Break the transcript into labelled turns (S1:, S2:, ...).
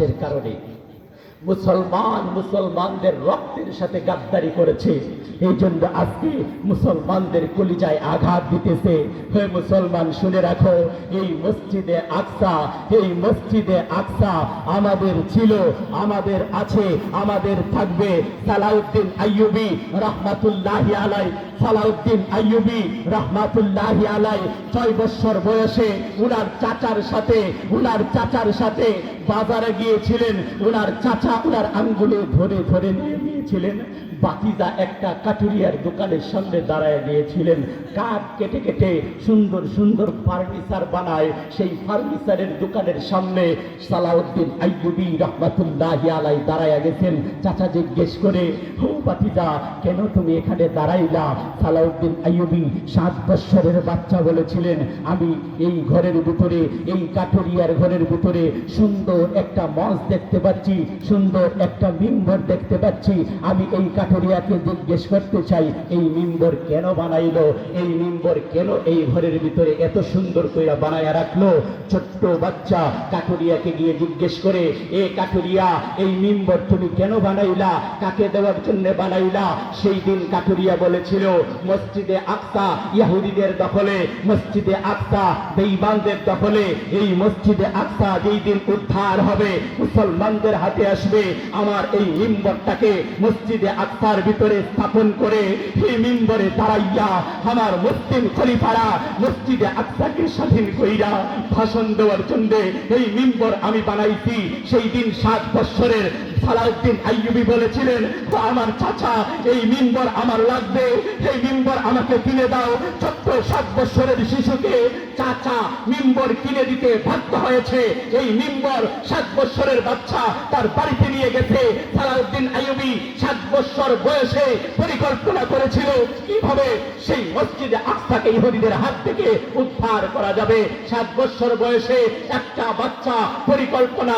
S1: এর কারণে মুসলমানদের রক্তের সাথে গাদ্দারি করেছে। এই জন্য আজকে মুসলমানদের কলিজায় আঘাত দিতেছে। হে মুসলমান, শুনে রাখো, এই মসজিদে আকসা আমাদের ছিল, আমাদের আছে, আমাদের থাকবে। সালাউদ্দিন আইয়ুবী রাহমাতুল্লাহি আলাইহি, সালাউদ্দিন আইয়ুবী রাহমাতুল্লাহি আলাইহি 6 বছর বয়সে উনার চাচার সাথে বাজারে গিয়েছিলেন। উনার চাচা উনার আঙ্গুলে ধরে ধরে নিয়ে গিয়েছিলেন। বাতিজা একটা কাঠুরিয়ার দোকানের সামনে দাঁড়ায় দিয়েছিলেন। কাঠ কেটে কেটে সুন্দর সুন্দর ফার্নিচার বানায়। সেই ফার্নিচারের দোকানের সামনে সালাউদ্দিন আইয়ুবী রাহমাতুল্লাহি আলাইহি দাঁড়ায় গেছেন। চাচা জিজ্ঞেস করে, ও বাতিজা, কেন তুমি এখানে দাঁড়াইলা? সালাউদ্দিন আইয়ুবী 7 বছরের বাচ্চা বলেছিলেন, আমি এই ঘরের ভিতরে, এই কাঠুরিয়ার ঘরের ভিতরে সুন্দর একটা মঞ্চ দেখতে পাচ্ছি, সুন্দর একটা মিম্বর দেখতে পাচ্ছি। আমি এই কাঠুরিয়াকে জিজ্ঞেস করতে চাই, এই মিম্বর কেন বানাইলো? এই মিম্বর কেন এই ঘরের ভিতরে এত সুন্দর করে বানায়া রাখলো? ছোট্ট বাচ্চা কাঠুরিয়াকে গিয়ে জিজ্ঞেস করে, এ কাঠুরিয়া, এই মিম্বর তুমি কেন বানাইলা? কাকে দেওয়ার জন্য বানাইলা? সেই দিন কাঠুরিয়া বলেছিল, মসজিদে আকসা ইহুদিদের দখলে, মসজিদে আকসা বেঈমানদের দখলে। এই মসজিদে আকসা যেই দিন উদ্ধার হবে, মুসলমানদের হাতে আসবে, আমার এই মিম্বরটাকে মসজিদে আকসার ভিতরে স্থাপন করে এই মিম্বরে দাঁড়াইয়া আমার মুসলিম খলিফারা মসজিদে আকসাকে স্বাধীন কইরা ভাষণ দেওয়ার জন্য এই মিম্বর আমি বানাইছি। সেই দিন 7 বছরের সালাউদ্দিন আইয়ুবী বলেছিলেন, আমার চাচা, এই মিম্বর আমার লাগবে, এই মিম্বর আমাকে কিনে দাও। ছোট্ট 7 বছরের শিশুকে চাচা মিম্বর কিনে দিতে বাধ্য হয়েছে। এই মিম্বর 7 বছরের বাচ্চা তার বাড়িতে নিয়ে গেছে। সালাউদ্দিন আইয়ুবী 7 বছর বয়সে পরিকল্পনা করেছিল কিভাবে সেই মসজিদে আকসাকে ইহুদিদের হাত থেকে উদ্ধার করা যাবে। 7 বছর বয়সে একটা বাচ্চা পরিকল্পনা